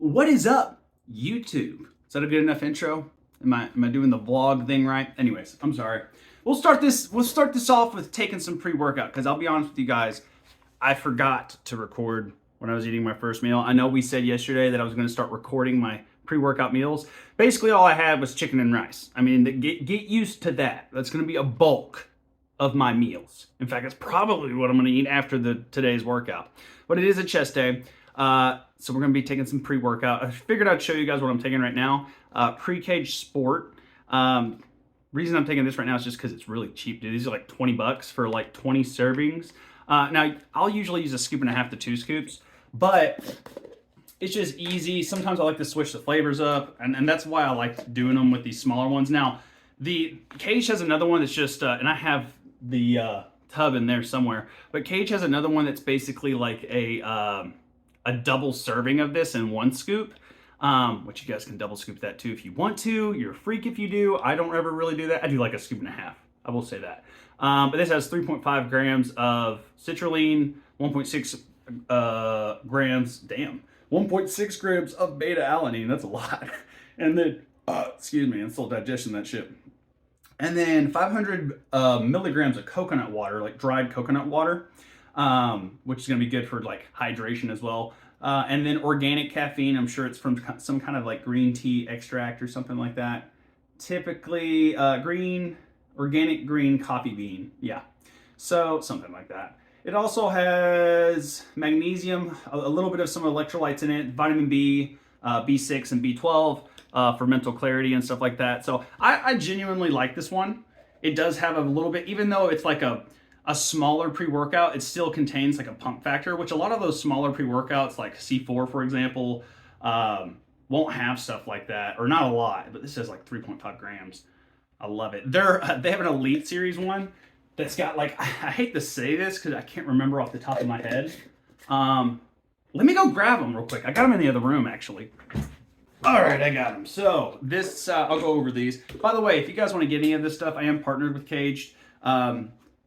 What is up, YouTube? Is that a good enough intro? Am I doing the vlog thing right? Anyways, I'm sorry. We'll start this off with taking some pre-workout, because I'll be honest with you guys, I forgot to record when I was eating my first meal. I know we said yesterday that I was going to start recording my pre-workout meals. Basically, all I had was chicken and rice. I mean, get used to that. That's going to be a bulk of my meals. In fact, it's probably what I'm going to eat after today's workout. But it is a chest day. So we're going to be taking some pre-workout. I figured I'd show you guys what I'm taking right now. Pre-Cage Sport. Reason I'm taking this right now is just because it's really cheap, dude. These are like 20 bucks for like 20 servings. Now, I'll usually use a scoop and a half to 2 scoops, but it's just easy. Sometimes I like to switch the flavors up, and that's why I like doing them with these smaller ones. Now, the Cage has another one that's just, and I have the tub in there somewhere, but Cage has another one that's basically like a double serving of this in 1 scoop, which you guys can double scoop that too if you want to. You're a freak if you do. I don't ever really do that. I do like a scoop and a half. I will say that. But this has 3.5 grams of citrulline, 1.6 grams, 1.6 grams of beta alanine. That's a lot. And then, excuse me, I'm still digesting that shit. And then 500 milligrams of coconut water, like dried coconut water, which is going to be good for like hydration as well. And then organic caffeine. I'm sure it's from some kind of like green tea extract or something like that. Typically organic green coffee bean. Yeah. So something like that. It also has magnesium, a little bit of some electrolytes in it, vitamin B, B6 and B12 for mental clarity and stuff like that. So I genuinely like this one. It does have a little bit, even though it's like a smaller pre-workout, it still contains like a pump factor, which a lot of those smaller pre-workouts like C4, for example, won't have stuff like that, or not a lot, but this is like 3.5 grams. I love it. They have an Elite Series one that's got like, I hate to say this because I can't remember off the top of my head. Let me go grab them real quick. I got them in the other room actually. All right, I got them. So this, I'll go over these. By the way, if you guys want to get any of this stuff, I am partnered with Caged.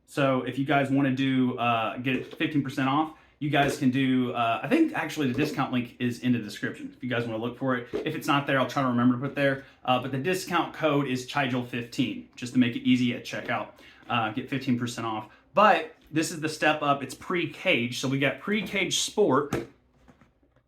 So if you guys want to do, get 15% off, you guys can do, I think actually the discount link is in the description if you guys want to look for it. If it's not there, I'll try to remember to put there. But the discount code is Chigel15, just to make it easy at checkout. Get 15% off. But this is the step up. It's pre-caged. So we got pre-caged sport, and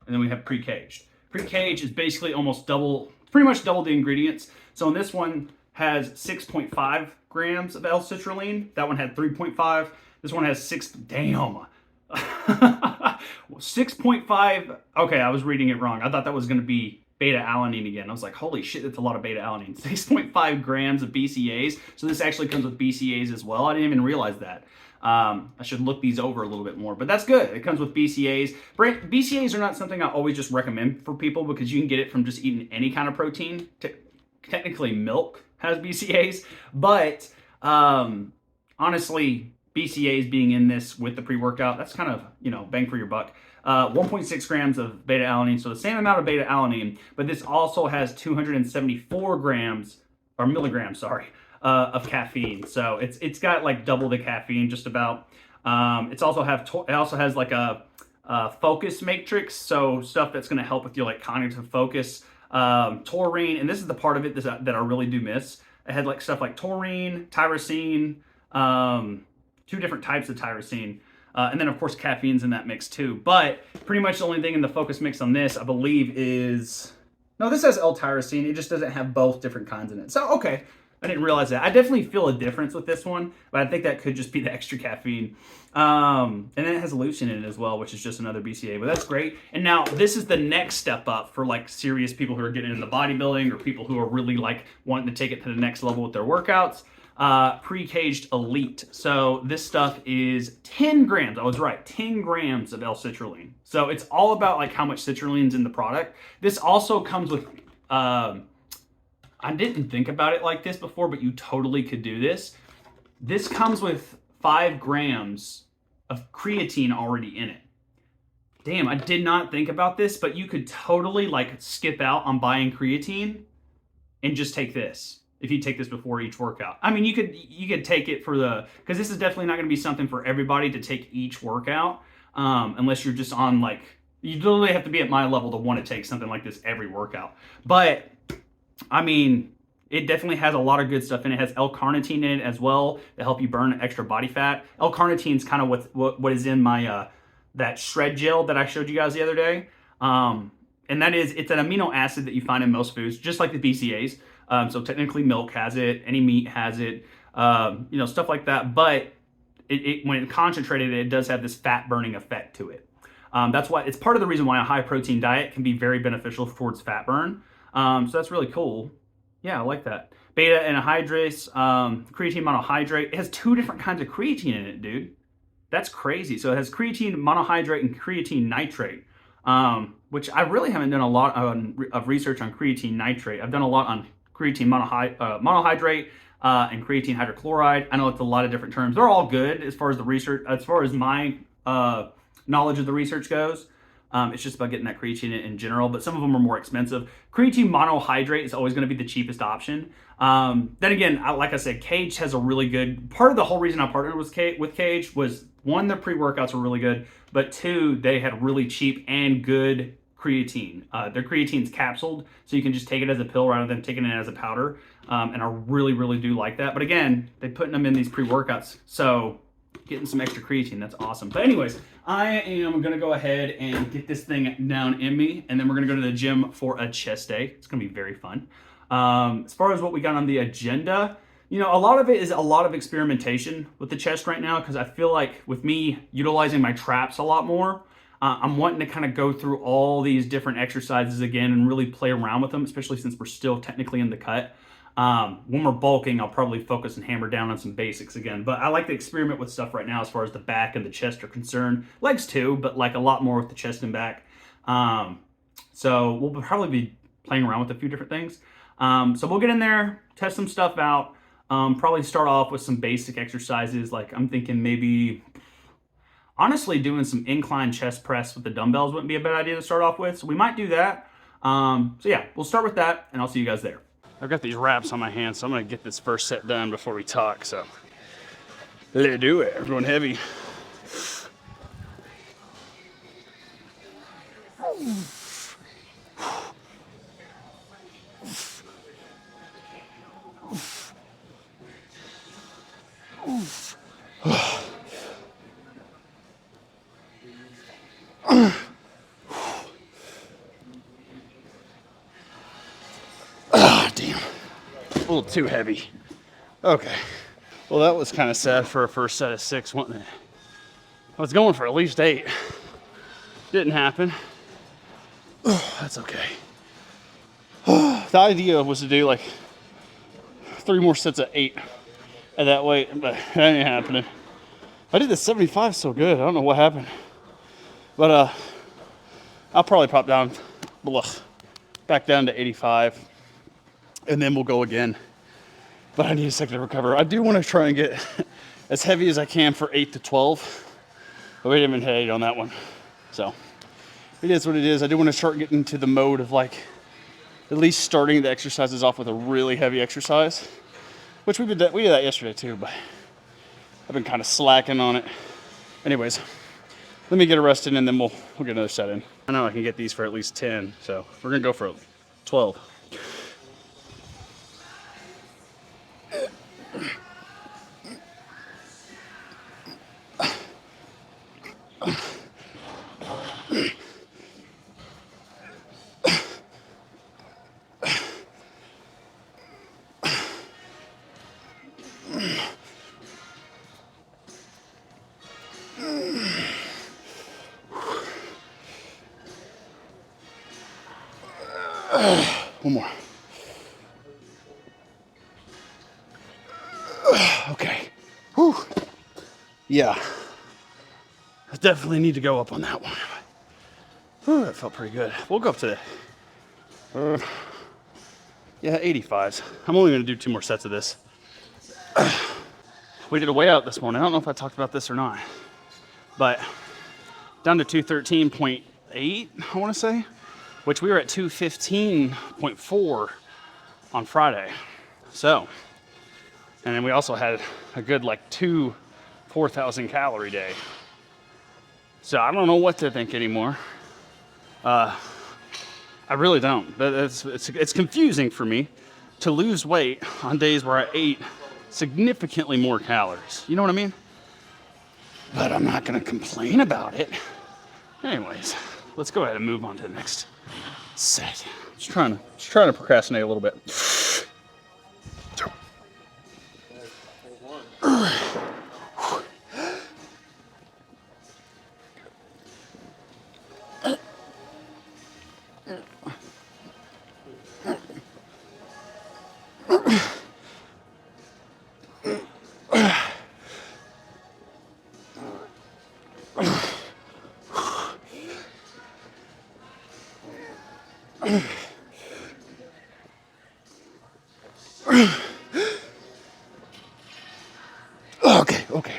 then we have pre-caged. Pre-caged is basically almost pretty much double the ingredients. So in this one has 6.5 grams of L-citrulline. That one had 3.5. This one has 6.5. Okay, I was reading it wrong. I thought that was going to be beta alanine again. I was like, holy shit, that's a lot of beta alanine. 6.5 grams of BCAAs. So this actually comes with BCAAs as well. I didn't even realize that. I should look these over a little bit more, but that's good. It comes with BCAAs. BCAAs are not something I always just recommend for people because you can get it from just eating any kind of protein. Technically, milk has BCAAs, but honestly, BCAAs being in this with the pre-workout, that's kind of, bang for your buck. 1.6 grams of beta alanine, so the same amount of beta alanine, but this also has 274 grams, or milligrams, of caffeine. So it's got like double the caffeine, just about. It also has like a focus matrix, so stuff that's going to help with your like cognitive focus. Taurine, and this is the part of it that I really do miss. It had like stuff like taurine, tyrosine, 2 different types of tyrosine, and then of course caffeine's in that mix too. But pretty much the only thing in the focus mix on this, I believe, is this has L-tyrosine. It just doesn't have both different kinds in it. So okay, I didn't realize that. I definitely feel a difference with this one, but I think that could just be the extra caffeine. And then it has leucine in it as well, which is just another BCA, but that's great. And now this is the next step up for like serious people who are getting into bodybuilding or people who are really like wanting to take it to the next level with their workouts. Pre-caged Elite. So this stuff is 10 grams. I was right, 10 grams of L-citrulline. So it's all about like how much citrulline's in the product. This also comes with, I didn't think about it like this before, but you totally could do this. This comes with 5 grams of creatine already in it. Damn, I did not think about this, but you could totally like skip out on buying creatine and just take this. If you take this before each workout. I mean, you could take it because this is definitely not going to be something for everybody to take each workout, unless you're just on like You literally have to be at my level to want to take something like this every workout. But I mean, it definitely has a lot of good stuff in it. It has L-carnitine in it as well to help you burn extra body fat. L-carnitine is kind of what is in my that shred gel that I showed you guys the other day. And it's an amino acid that you find in most foods, just like the BCAAs. So technically milk has it, any meat has it, stuff like that. But when it's concentrated, it does have this fat burning effect to it. That's why it's part of the reason why a high protein diet can be very beneficial towards fat burn. So that's really cool. Yeah, I like that. Beta anhydrase, creatine monohydrate. It has 2 different kinds of creatine in it, dude. That's crazy. So it has creatine monohydrate and creatine nitrate, which I really haven't done a lot of research on creatine nitrate. I've done a lot on creatine monohydrate and creatine hydrochloride. I know it's a lot of different terms. They're all good as far as the research, as far as my knowledge of the research goes. It's just about getting that creatine in general, but some of them are more expensive. Creatine monohydrate is always going to be the cheapest option. Then again, like I said, Cage has a really good, part of the whole reason I partnered with Cage was, 1, their pre-workouts were really good, but 2, they had really cheap and good creatine. Their creatine's capsuled, so you can just take it as a pill rather than taking it as a powder. And I really, really do like that. But again, they're putting them in these pre-workouts, so getting some extra creatine, that's awesome. But anyways, I am gonna go ahead and get this thing down in me, and then we're gonna go to the gym for a chest day. It's gonna be very fun. As far as what we got on the agenda, a lot of it is a lot of experimentation with the chest right now, because I feel like with me utilizing my traps a lot more, I'm wanting to kind of go through all these different exercises again and really play around with them, especially since we're still technically in the cut. When we're bulking, I'll probably focus and hammer down on some basics again. But I like to experiment with stuff right now as far as the back and the chest are concerned. Legs too, but like a lot more with the chest and back. So we'll probably be playing around with a few different things. So we'll get in there, test some stuff out. Probably start off with some basic exercises. Like I'm thinking maybe, honestly, doing some incline chest press with the dumbbells wouldn't be a bad idea to start off with. So we might do that. So yeah, we'll start with that, and I'll see you guys there. I've got these wraps on my hands, so I'm gonna get this first set done before we talk, so let's do it. We're going heavy. Damn. A little too heavy. Okay. Well, that was kind of sad for a first set of 6, wasn't it? I was going for at least 8. Didn't happen. That's okay. The idea was to do like 3 more sets of 8 at that weight, but that ain't happening. I did the 75 so good. I don't know what happened. But I'll probably pop down, back down to 85. And then we'll go again. But I need a second to recover. I do want to try and get as heavy as I can for 8 to 12. But we didn't even hit 8 on that one. So it is what it is. I do want to start getting into the mode of like at least starting the exercises off with a really heavy exercise. Which we did that yesterday too, but I've been kind of slacking on it. Anyways, let me get arrested and then we'll get another set in. I know I can get these for at least 10, so we're gonna go for 12. One more. Okay. Whew. Yeah. I definitely need to go up on that one. Whew, that felt pretty good. We'll go up to the 85s. I'm only going to do 2 more sets of this. We did a weigh out this morning. I don't know if I talked about this or not, but down to 213.8, I want to say, which we were at 215.4 on Friday. So, and then we also had a good like 4,000 calorie day. So I don't know what to think anymore. I really don't. It's confusing for me to lose weight on days where I ate significantly more calories. You know what I mean? But I'm not gonna complain about it. Anyways, let's go ahead and move on to the next set. Just trying to procrastinate a little bit.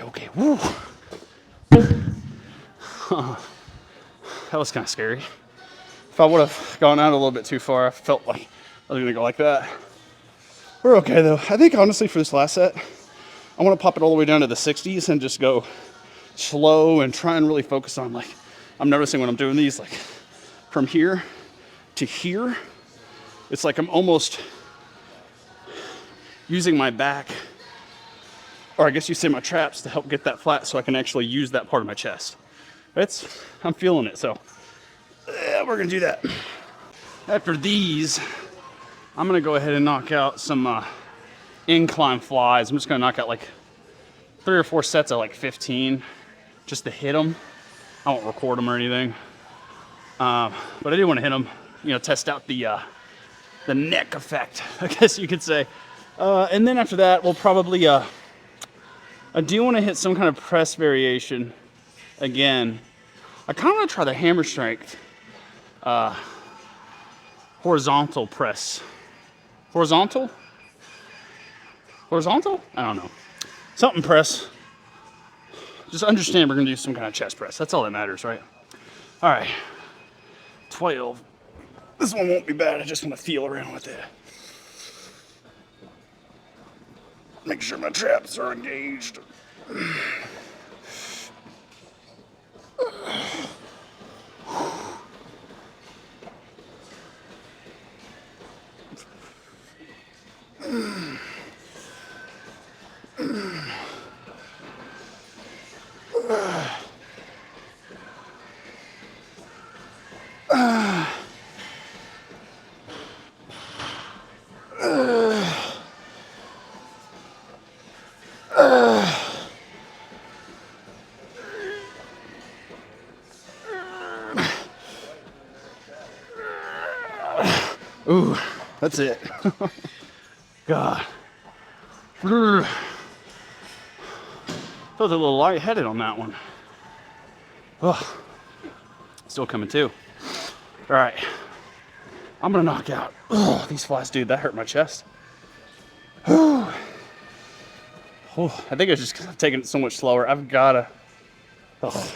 Okay. Woo. That was kind of scary. If I would have gone out a little bit too far, I felt like I was gonna go like that. We're okay though. I think honestly for this last set, I want to pop it all the way down to the 60s and just go slow and try and really focus on, like, I'm noticing when I'm doing these, like from here to here, it's like I'm almost using my back, or I guess you say my traps, to help get that flat so I can actually use that part of my chest. I'm feeling it, so we're gonna do that. After these, I'm gonna go ahead and knock out some incline flies. I'm just gonna knock out like 3 or 4 sets of like 15, just to hit them. I won't record them or anything, but I do want to hit them, test out the neck effect, I guess you could say. And then after that, we'll probably, I do want to hit some kind of press variation again. I kind of want to try the hammer strength horizontal press. Horizontal? I don't know. Something press. Just understand we're going to do some kind of chest press. That's all that matters, right? All right. 12. This one won't be bad. I just want to feel around with it. Make sure my traps are engaged. Ooh, that's it. God. Felt a little lightheaded on that one. Oh, still coming too. All right, I'm gonna knock out. Oh, these flies, dude, that hurt my chest. Oh, I think it's just taking it so much slower. I've gotta. Oh.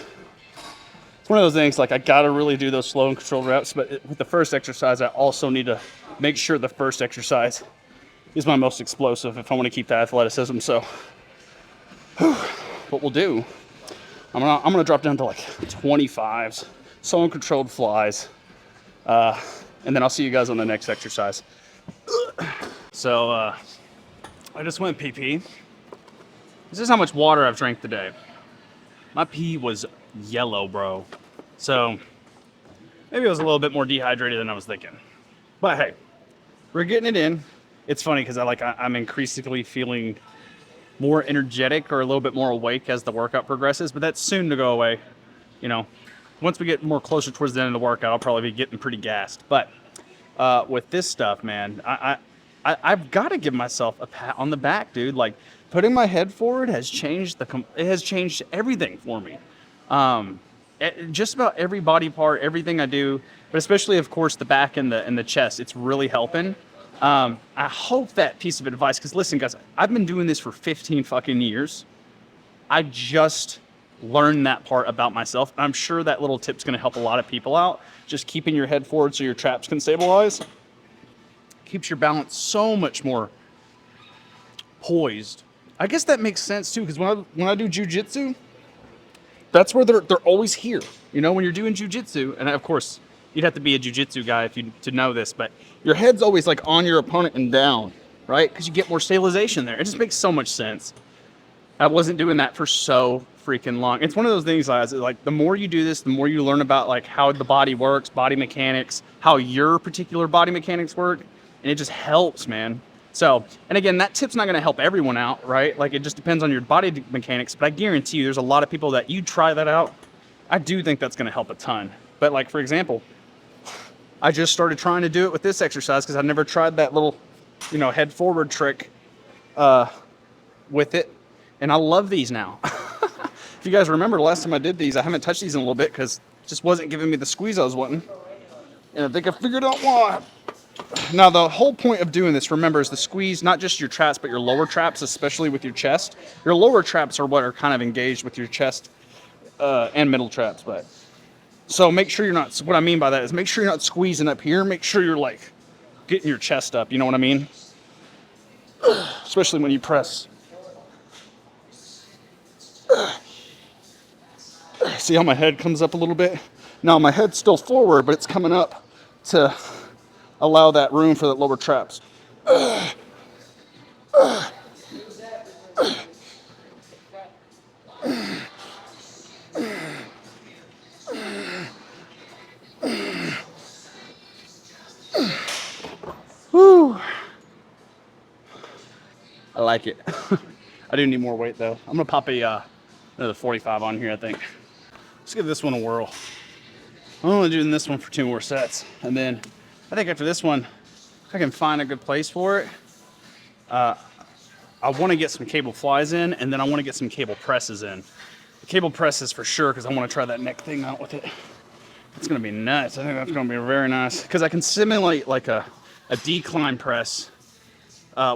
It's one of those things, like, I gotta really do those slow and controlled reps, but with the first exercise, I also need to make sure the first exercise is my most explosive if I want to keep that athleticism. So, what we'll do, I'm gonna drop down to like 25s, slow and controlled flies, and then I'll see you guys on the next exercise. So, I just went pee. This is how much water I've drank today. My pee was yellow, bro. So maybe I was a little bit more dehydrated than I was thinking. But hey, we're getting it in. It's funny because I'm increasingly feeling more energetic or a little bit more awake as the workout progresses, but that's soon to go away. Once we get more closer towards the end of the workout, I'll probably be getting pretty gassed. But with this stuff, man, I've got to give myself a pat on the back, dude. Like, putting my head forward has changed it has changed everything for me. Just about every body part, everything I do, but especially, of course, the back and the chest, it's really helping. I hope that piece of advice, because listen, guys, I've been doing this for 15 fucking years. I just learned that part about myself. I'm sure that little tip's going to help a lot of people out. Just keeping your head forward so your traps can stabilize keeps your balance so much more poised. I guess that makes sense too, because when I do jujitsu, that's where they're always here. When you're doing jujitsu, and of course, you'd have to be a jiu-jitsu guy to know this, but your head's always like on your opponent and down, right? Because you get more stabilization there. It just makes so much sense. I wasn't doing that for so freaking long. It's one of those things, guys, like the more you do this, the more you learn about like how the body works, body mechanics, how your particular body mechanics work, and it just helps, man. So, and again, that tip's not going to help everyone out, right? Like it just depends on your body mechanics, but I guarantee you there's a lot of people that you try that out. I do think that's going to help a ton. But like, for example, I just started trying to do it with this exercise because I never tried that little, you know, head forward trick with it. And I love these now. If you guys remember the last time I did these, I haven't touched these in a little bit because it just wasn't giving me the squeeze I was wanting. And I think I figured out why. Now, the whole point of doing this, remember, is the squeeze, not just your traps, but your lower traps, especially with your chest. Your lower traps are what are kind of engaged with your chest and middle traps. But so make sure you're not, what I mean by that is make sure you're not squeezing up here. Make sure you're like getting your chest up. You know what I mean? Especially when you press. See how my head comes up a little bit? Now my head's still forward, but it's coming up to allow that room for the lower traps. Woo! I like it. I do need more weight though. I'm gonna pop another 45 on here, I think. Let's give this one a whirl. I'm only doing this one for 2 more sets. And then I think after this one, if I can find a good place for it, I want to get some cable flies in, and then I want to get some cable presses in. The cable presses for sure, because I want to try that neck thing out with it. It's going to be nuts. I think that's going to be very nice. Because I can simulate like a decline press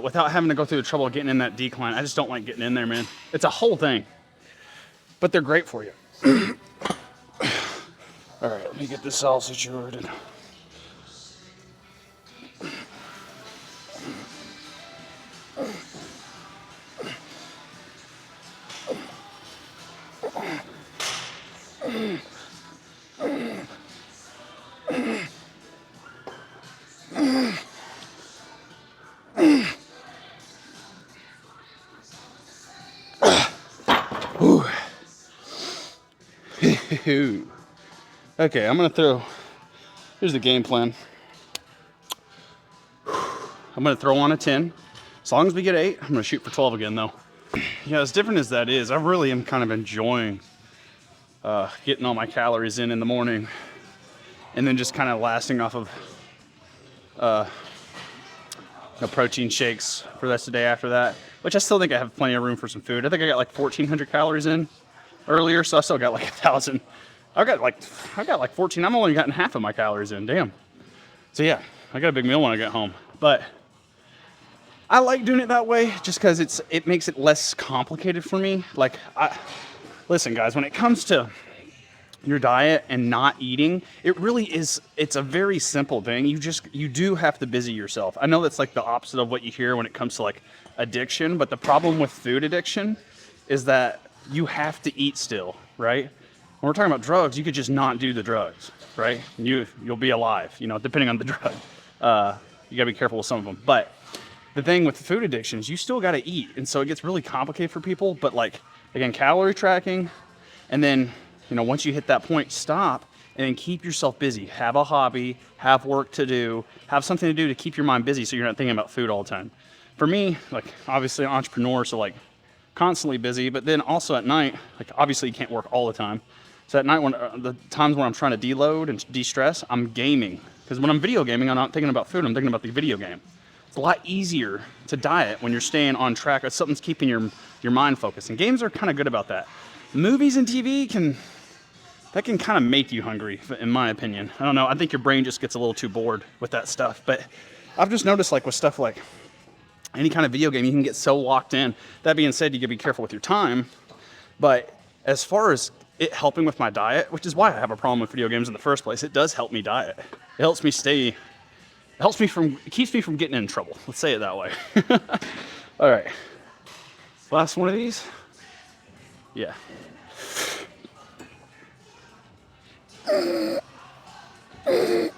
without having to go through the trouble of getting in that decline. I just don't like getting in there, man. It's a whole thing. But they're great for you. All right, let me get this all situated. Okay, I'm gonna throw, here's the game plan. I'm gonna throw on a 10. As long as we get 8, I'm gonna shoot for 12 again though. Yeah, as different as that is, I really am kind of enjoying getting all my calories in the morning and then just kind of lasting off of protein shakes for the rest of the day after that, which I still think I have plenty of room for some food. I think I got like 1,400 calories in earlier, so I still got like 1,000. I got like 14. I'm only gotten half of my calories in. Damn. So yeah, I got a big meal when I get home. But I like doing it that way just because it makes it less complicated for me. Like, listen, guys, when it comes to your diet and not eating, it really is. It's a very simple thing. You do have to busy yourself. I know that's like the opposite of what you hear when it comes to like addiction, but the problem with food addiction is that you have to eat still, right? When we're talking about drugs, you could just not do the drugs, right? You'll be alive, you know, depending on the drug. You gotta be careful with some of them. But the thing with food addictions, you still gotta eat. And so it gets really complicated for people. But like, again, calorie tracking, and then, you know, once you hit that point, stop and then keep yourself busy. Have a hobby, have work to do, have something to do to keep your mind busy so you're not thinking about food all the time. For me, like, obviously an entrepreneur, so like constantly busy, but then also at night, like obviously you can't work all the time. So at night, when the times when I'm trying to deload and de-stress, I'm gaming. Because when I'm video gaming, I'm not thinking about food, I'm thinking about the video game. It's a lot easier to diet when you're staying on track or something's keeping your mind focused. And games are kind of good about that. Movies and TV can kind of make you hungry, in my opinion. I don't know, I think your brain just gets a little too bored with that stuff. But I've just noticed, like with stuff like any kind of video game, you can get so locked in. That being said, you gotta be careful with your time. But as far as it helping with my diet, which is why I have a problem with video games in the first place, it does help me diet. It helps me it keeps me from getting in trouble. Let's say it that way. All right, last one of these. Yeah. Oh,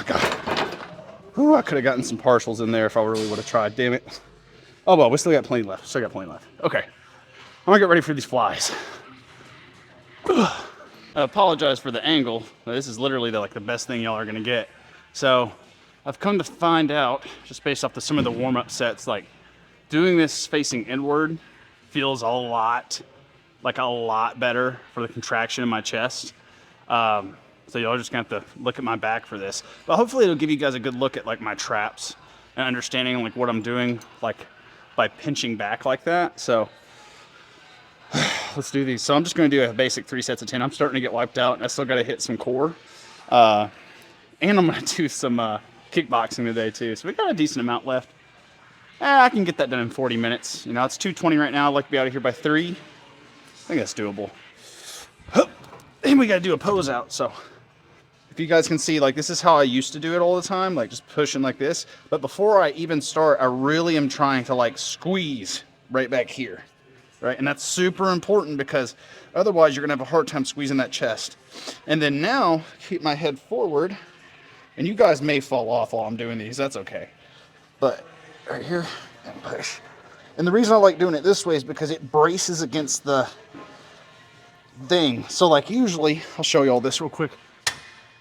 God. Ooh, I could have gotten some partials in there if I really would have tried. Damn it. Oh, well, we still got plenty left. Okay. I'm going to get ready for these flies. I apologize for the angle. This is literally the best thing y'all are going to get. So I've come to find out, just based off some of the warm-up sets, like doing this facing inward feels a lot better for the contraction in my chest. So y'all are just gonna have to look at my back for this. But hopefully it'll give you guys a good look at like my traps and understanding like what I'm doing like by pinching back like that. So let's do these. So I'm just gonna do a basic 3 sets of 10. I'm starting to get wiped out and I still gotta hit some core. And I'm gonna do some kickboxing today too. So we got a decent amount left. I can get that done in 40 minutes. You know, it's 2:20 right now. I'd like to be out of here by 3. I think that's doable. And we got to do a pose out. So if you guys can see, like, this is how I used to do it all the time, like just pushing like this. But before I even start, I really am trying to like squeeze right back here, right? And that's super important because otherwise you're going to have a hard time squeezing that chest. And then now keep my head forward, and you guys may fall off while I'm doing these. That's okay. But right here and push. And the reason I like doing it this way is because it braces against the thing. So like usually, I'll show you all this real quick.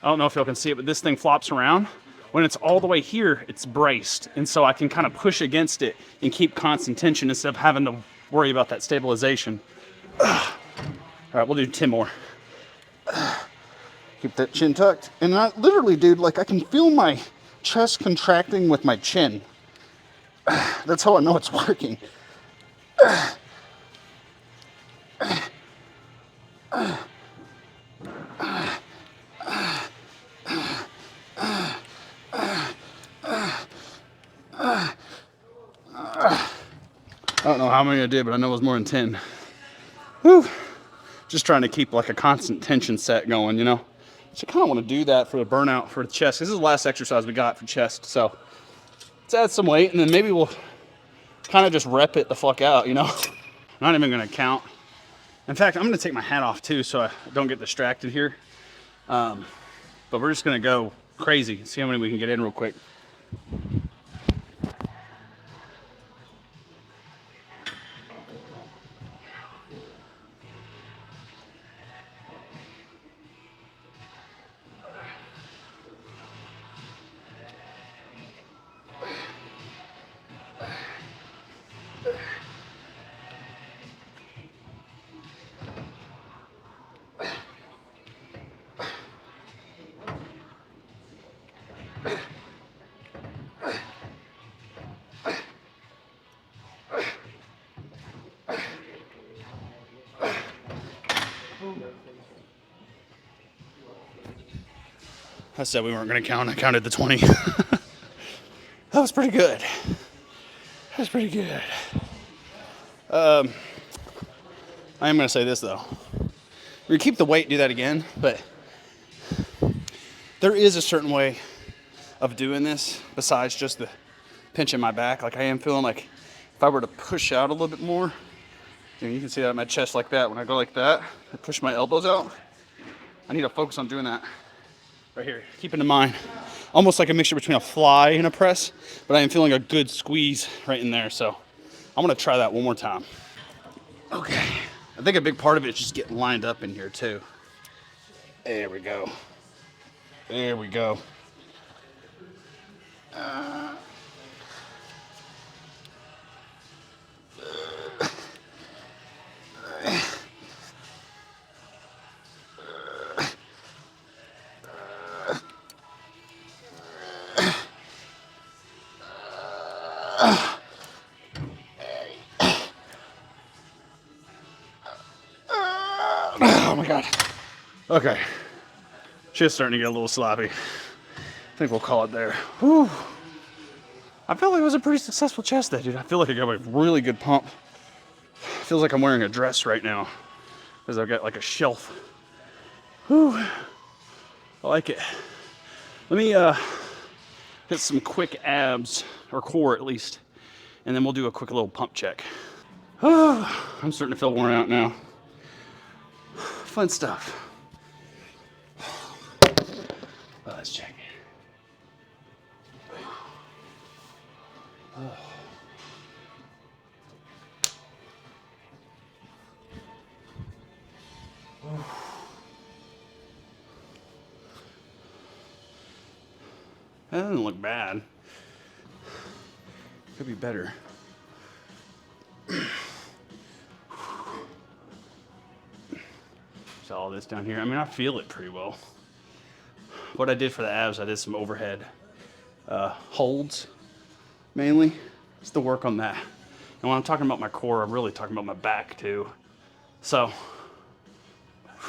I don't know if y'all can see it, but this thing flops around. When it's all the way here, it's braced. And so I can kind of push against it and keep constant tension instead of having to worry about that stabilization. All right, we'll do 10 more. Keep that chin tucked. And I literally, dude, like I can feel my chest contracting with my chin. That's how I know it's working. I don't know how many I did, but I know it was more than 10. Whew. Just trying to keep like a constant tension set going, you know? So I kind of want to do that for the burnout for the chest. This is the last exercise we got for chest, so let's add some weight, and then maybe we'll kind of just rep it the fuck out, you know? I'm not even going to count. In fact, I'm going to take my hat off too so I don't get distracted here. But we're just going to go crazy, see how many we can get in real quick. I said we weren't going to count. I counted the 20. That was pretty good. I am going to say this, though. We keep the weight, do that again, but there is a certain way of doing this besides just the pinch in my back. Like I am feeling like if I were to push out a little bit more, you can see that in my chest like that. When I go like that, I push my elbows out. I need to focus on doing that. Right here, keep it in mind, almost like a mixture between a fly and a press, but I am feeling a good squeeze right in there, so I'm gonna try that one more time. Okay, I think a big part of it is just getting lined up in here too. There we go. Oh my God. Okay. Shit's starting to get a little sloppy. I think we'll call it there. Whew. I feel like it was a pretty successful chest day, dude. I feel like I got a really good pump. Feels like I'm wearing a dress right now because I've got like a shelf. Whew. I like it. Let me hit some quick abs, or core at least, and then we'll do a quick little pump check. I'm starting to feel worn out now. Fun stuff. Let's check. That doesn't look bad. Could be better. So all this down here. I mean, I feel it pretty well. What I did for the abs, I did some overhead holds, mainly. Just to work on that. And when I'm talking about my core, I'm really talking about my back too. So, I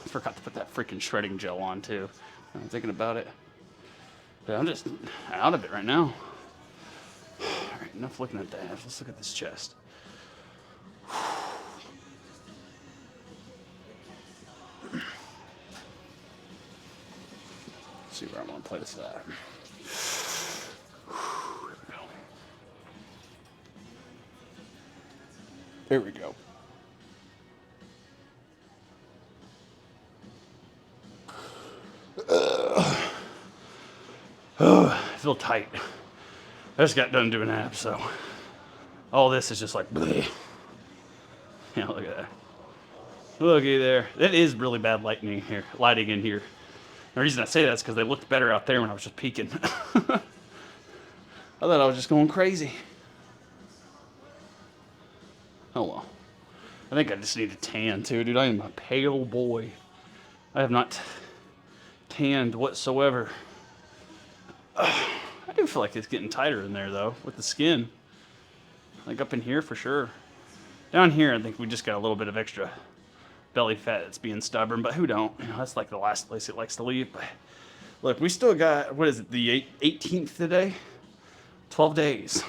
forgot to put that freaking shredding gel on too. I'm thinking about it. But I'm just out of it right now. All right, enough looking at the abs. Let's look at this chest. Let's see where I'm gonna place that. There we go. I feel tight. I just got done doing abs, so all this is just like bleh. Yeah, look at that. Looky there. It is really bad lighting in here. The reason I say that is because they looked better out there when I was just peeking. I thought I was just going crazy. Oh well. I think I just need a tan too, dude. I am a pale boy. I have not tanned whatsoever. I do feel like it's getting tighter in there though, with the skin. Like up in here for sure. Down here, I think we just got a little bit of extra belly fat that's being stubborn, but who don't? You know, that's like the last place it likes to leave. But look, we still got, what is it, the 18th today? 12 days.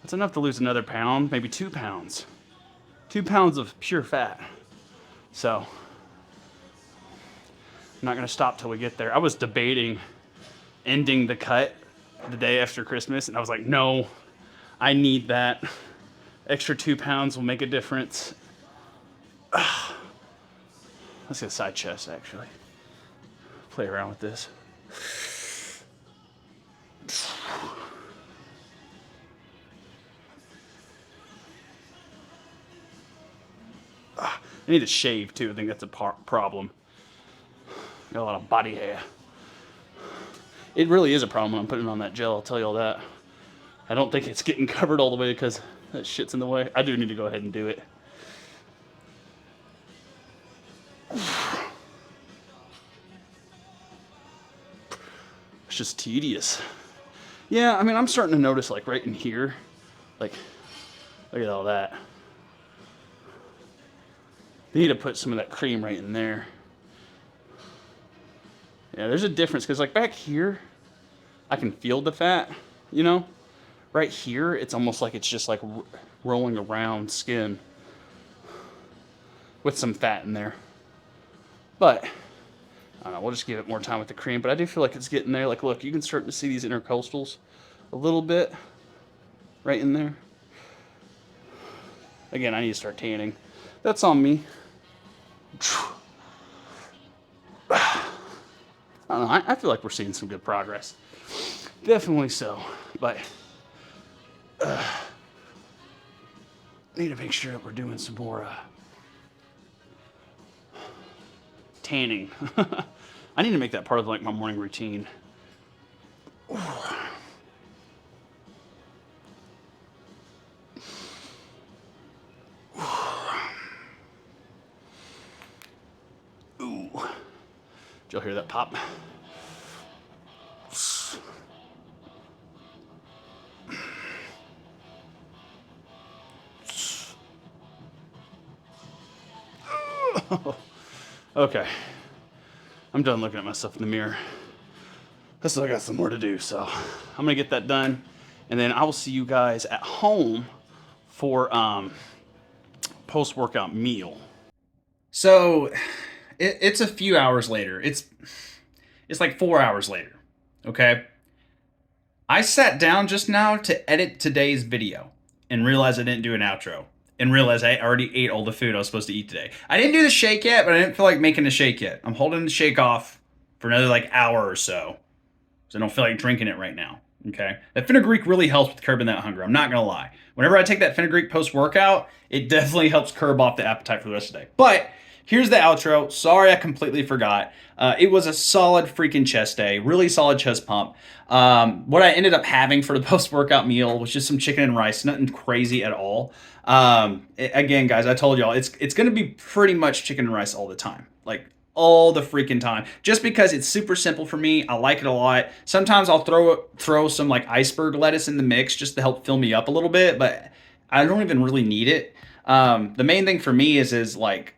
That's enough to lose another pound, maybe 2 pounds. 2 pounds of pure fat. So, I'm not gonna stop till we get there. I was debating ending the cut the day after Christmas, and I was like, no, I need that. Extra 2 pounds will make a difference. Let's get a side chest, actually. Play around with this. I need to shave, too. I think that's a problem. Got a lot of body hair. It really is a problem when I'm putting on that gel, I'll tell you all that. I don't think it's getting covered all the way because that shit's in the way. I do need to go ahead and do it. It's just tedious. Yeah, I mean, I'm starting to notice, like, right in here. Like, look at all that. They need to put some of that cream right in there. Yeah, there's a difference, because, like, back here, I can feel the fat, you know? Right here, it's almost like it's just, like, rolling around skin with some fat in there. But, I don't know, we'll just give it more time with the cream. But I do feel like it's getting there. Like, look, you can start to see these intercostals a little bit right in there. Again, I need to start tanning. That's on me. I don't know, I feel like we're seeing some good progress. Definitely so. But, need to make sure that we're doing some more tanning. I need to make that part of like my morning routine. Ooh. Did y'all hear that pop? Okay. I'm done looking at myself in the mirror. I still got some more to do, so I'm gonna get that done, and then I will see you guys at home for post-workout meal. So it's a few hours later. It's like 4 hours later. Okay. I sat down just now to edit today's video and realized I didn't do an outro and realized I already ate all the food I was supposed to eat today. I didn't do the shake yet, but I didn't feel like making the shake yet. I'm holding the shake off for another like hour or so. So I don't feel like drinking it right now. Okay. That fenugreek really helps with curbing that hunger. I'm not going to lie. Whenever I take that fenugreek post-workout, it definitely helps curb off the appetite for the rest of the day. But here's the outro. Sorry, I completely forgot. It was a solid freaking chest day. Really solid chest pump. What I ended up having for the post-workout meal was just some chicken and rice. Nothing crazy at all. Again, guys, I told y'all, it's going to be pretty much chicken and rice all the time. Like, all the freaking time, just because it's super simple for me. I like it a lot. Sometimes I'll throw some like iceberg lettuce in the mix just to help fill me up a little bit, but I don't even really need it. The main thing for me is like,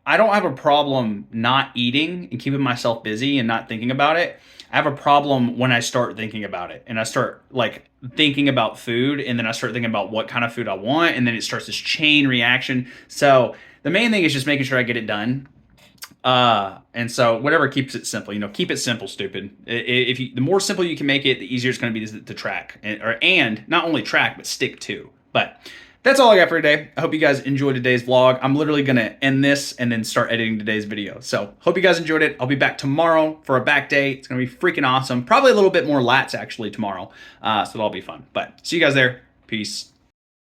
I don't have a problem not eating and keeping myself busy and not thinking about it. I have a problem when I start thinking about it and I start like thinking about food, and then I start thinking about what kind of food I want, and then it starts this chain reaction. So the main thing is just making sure I get it done. And so whatever keeps it simple, keep it simple, stupid. The more simple you can make it, the easier it's going to be to track and not only track, but stick to. But that's all I got for today. I hope you guys enjoyed today's vlog. I'm literally going to end this and then start editing today's video. So hope you guys enjoyed it. I'll be back tomorrow for a back day. It's going to be freaking awesome. Probably a little bit more lats actually tomorrow. So that'll be fun, but see you guys there. Peace.